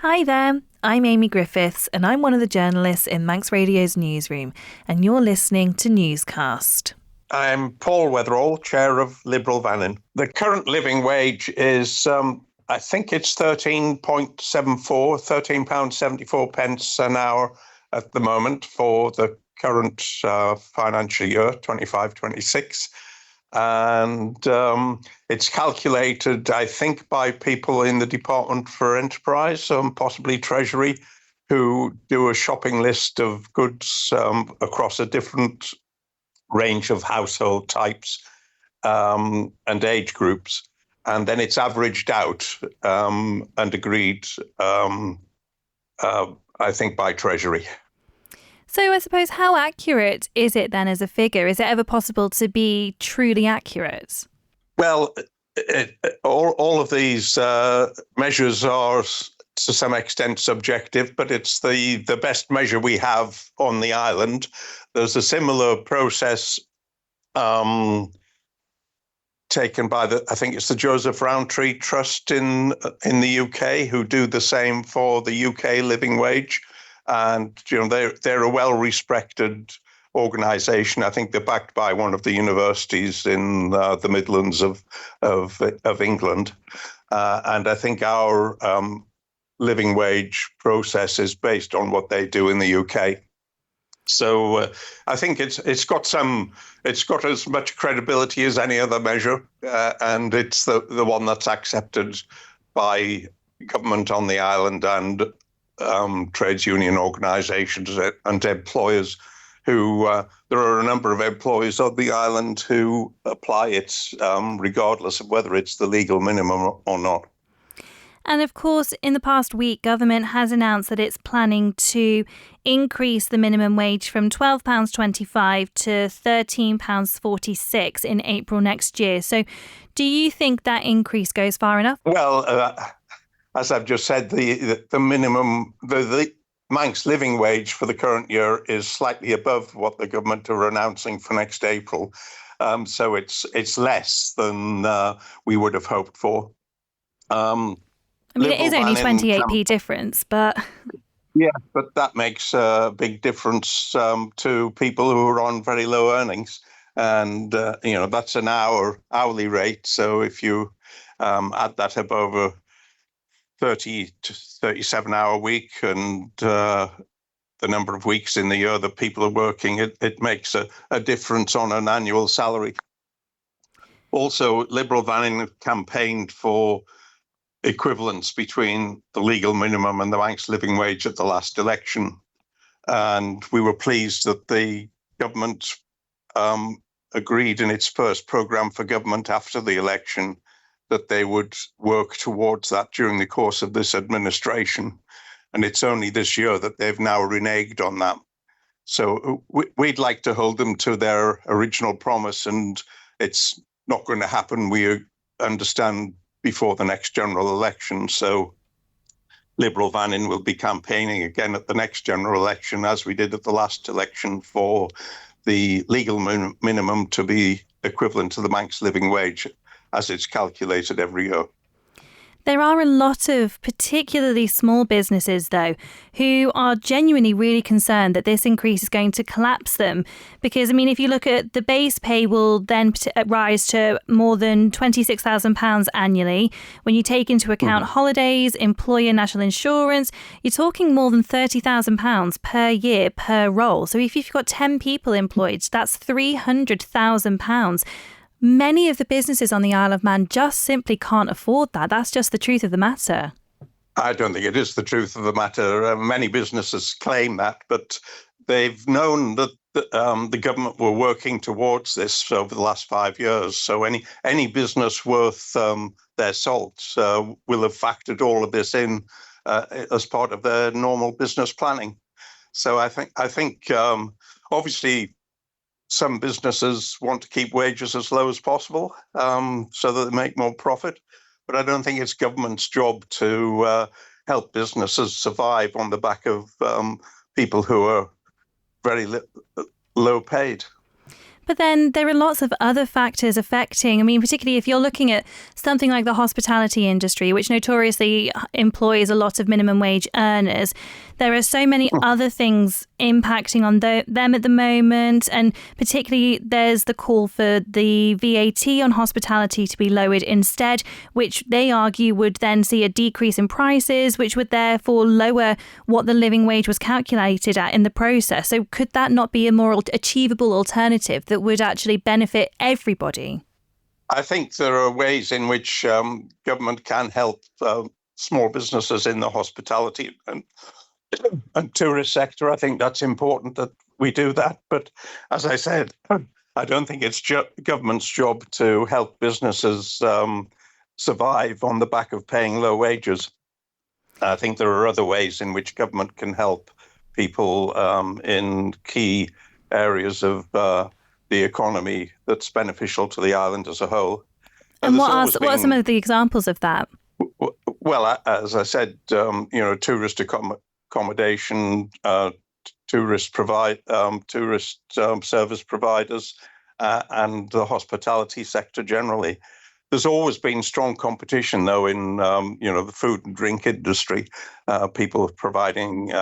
Hi there, I'm Amy Griffiths and I'm one of the journalists in Manx Radio's newsroom, and you're listening to Newscast. I'm Paul Weatherall, Chair of Liberal Vannin. The current living wage is, I think it's £13.74 pence an hour at the moment for the current financial year, 25-26. And it's calculated, I think, by people in the Department for Enterprise, possibly Treasury, who do a shopping list of goods across a different range of household types and age groups. And then it's averaged out and agreed, I think, by Treasury. So I suppose, how accurate is it then as a figure? Is it ever possible to be truly accurate? Well, all of these measures are to some extent subjective, but it's the best measure we have on the island. There's a similar process taken by I think it's the Joseph Rowntree Trust in the UK, who do the same for the UK living wage. And they're a well-respected organisation. I think they're backed by one of the universities in the Midlands of England. And I think our living wage process is based on what they do in the UK. So I think it's got as much credibility as any other measure, and it's the one that's accepted by government on the island and trades union organisations and employers who there are a number of employers on the island who apply it regardless of whether it's the legal minimum or not. And of course, in the past week, government has announced that it's planning to increase the minimum wage from £12.25 to £13.46 in April next year. So do you think that increase goes far enough? Well, as I've just said, the minimum, the Manx living wage for the current year is slightly above what the government are announcing for next April. So it's less than we would have hoped for. It is only 28p difference, but... Yeah, but that makes a big difference to people who are on very low earnings. And, that's an hourly rate. So if you add that up over 30 to 37-hour week and the number of weeks in the year that people are working, it makes a difference on an annual salary. Also, Liberal Vannin campaigned for equivalence between the legal minimum and the Manx living wage at the last election. And we were pleased that the government agreed in its first programme for government after the election that they would work towards that during the course of this administration. And it's only this year that they've now reneged on that. So we'd like to hold them to their original promise, and it's not going to happen, we understand, before the next general election. So Liberal Vannin will be campaigning again at the next general election, as we did at the last election, for the legal minimum to be equivalent to the Manx living wage as it's calculated every year. There are a lot of particularly small businesses, though, who are genuinely really concerned that this increase is going to collapse them. Because, if you look at the base pay will then rise to more than £26,000 annually. When you take into account holidays, employer national insurance, you're talking more than £30,000 per year per role. So if you've got 10 people employed, that's £300,000. Many of the businesses on the Isle of Man just simply can't afford that. That's just the truth of the matter. I don't think it is the truth of the matter. Many businesses claim that, but they've known that the government were working towards this over the last 5 years. So any business worth their salt will have factored all of this in as part of their normal business planning. So I think obviously, some businesses want to keep wages as low as possible so that they make more profit. But I don't think it's government's job to help businesses survive on the back of people who are very low paid. But then there are lots of other factors affecting, particularly if you're looking at something like the hospitality industry, which notoriously employs a lot of minimum wage earners. There are so many other things impacting on them at the moment. And particularly there's the call for the VAT on hospitality to be lowered instead, which they argue would then see a decrease in prices, which would therefore lower what the living wage was calculated at in the process. So could that not be a more achievable alternative that would actually benefit everybody? I think there are ways in which government can help small businesses in the hospitality and tourist sector. I think that's important that we do that. But as I said, I don't think it's government's job to help businesses survive on the back of paying low wages. I think there are other ways in which government can help people in key areas of the economy that's beneficial to the island as a whole. And what are some of the examples of that? Well, as I said, tourist accommodation, tourist service providers, and the hospitality sector generally. There's always been strong competition, though, in the food and drink industry. People providing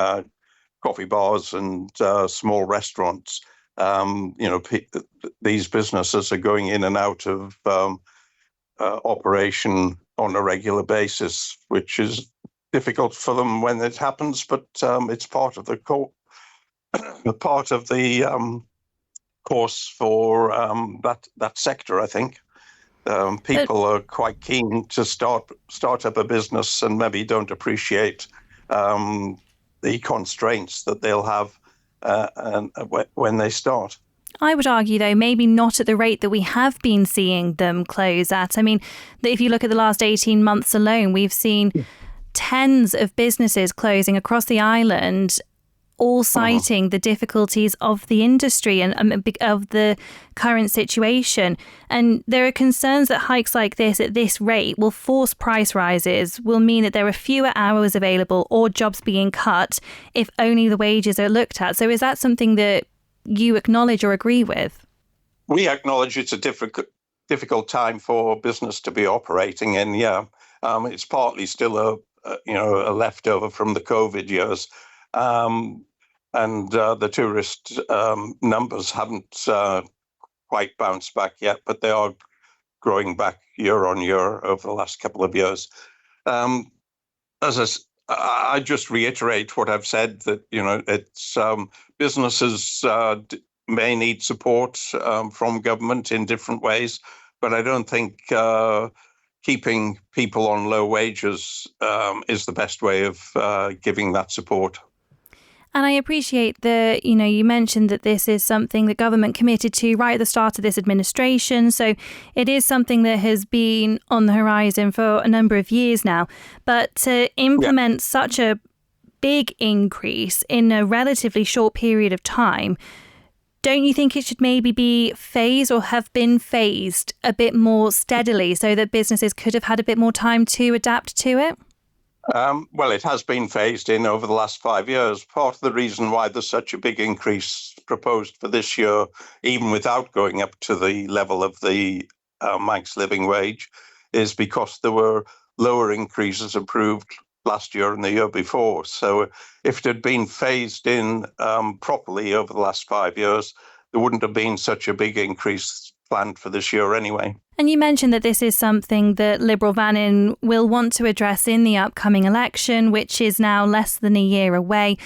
coffee bars and small restaurants. These businesses are going in and out of operation on a regular basis, which is difficult for them when it happens, but it's part of the course for that sector, I think. People are quite keen to start up a business and maybe don't appreciate the constraints that they'll have when they start. I would argue, though, maybe not at the rate that we have been seeing them close at. If you look at the last 18 months alone, we've seen tens of businesses closing across the island, all citing the difficulties of the industry and of the current situation. And there are concerns that hikes like this at this rate will force price rises, will mean that there are fewer hours available or jobs being cut if only the wages are looked at. So is that something that you acknowledge or agree with? We acknowledge it's a difficult time for business to be operating in. It's partly still a leftover from the COVID years. And the tourist numbers haven't quite bounced back yet, but they are growing back year on year over the last couple of years. I just reiterate what I've said, that it's businesses may need support from government in different ways, but I don't think keeping people on low wages is the best way of giving that support. And I appreciate that, you mentioned that this is something the government committed to right at the start of this administration. So it is something that has been on the horizon for a number of years now. But to implement such a big increase in a relatively short period of time, don't you think it should maybe be phased or have been phased a bit more steadily so that businesses could have had a bit more time to adapt to it? Well, it has been phased in over the last 5 years. Part of the reason why there's such a big increase proposed for this year, even without going up to the level of the Manx living wage, is because there were lower increases approved last year and the year before. So if it had been phased in properly over the last 5 years, there wouldn't have been such a big increase planned for this year anyway. And you mentioned that this is something that Liberal Vannin will want to address in the upcoming election, which is now less than a year away.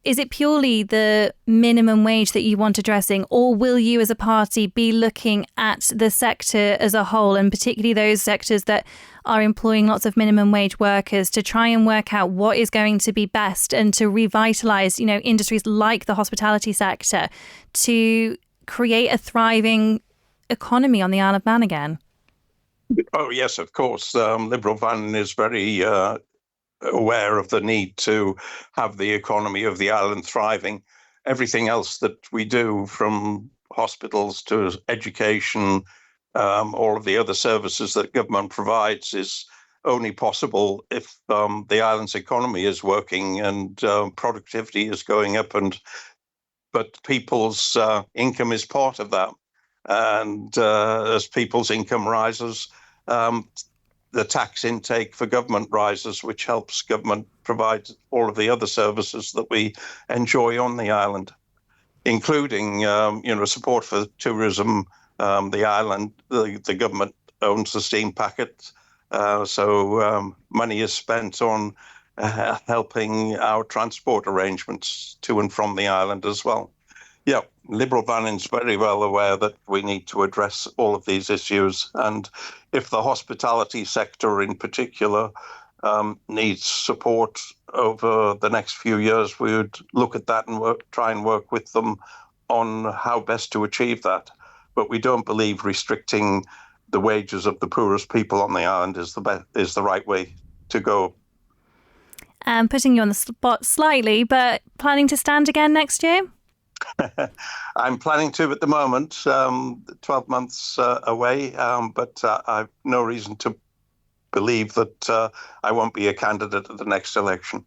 Is it purely the minimum wage that you want addressing, or will you as a party be looking at the sector as a whole, and particularly those sectors that are employing lots of minimum wage workers, to try and work out what is going to be best and to revitalise, industries like the hospitality sector to create a thriving economy on the Isle of Man again? Oh, yes, of course. Liberal Vannin is very aware of the need to have the economy of the island thriving. Everything else that we do, from hospitals to education, all of the other services that government provides, is only possible if the island's economy is working and productivity is going up, but people's income is part of that. And as people's income rises, the tax intake for government rises, which helps government provide all of the other services that we enjoy on the island, including support for tourism. The island, the government owns the steam packet, so money is spent on helping our transport arrangements to and from the island as well. Yeah, Liberal Vannin's very well aware that we need to address all of these issues. And if the hospitality sector in particular needs support over the next few years, we would look at that and try and work with them on how best to achieve that. But we don't believe restricting the wages of the poorest people on the island is the right way to go. Putting you on the spot slightly, but planning to stand again next year? I'm planning to at the moment, 12 months away, but I've no reason to believe that I won't be a candidate at the next election.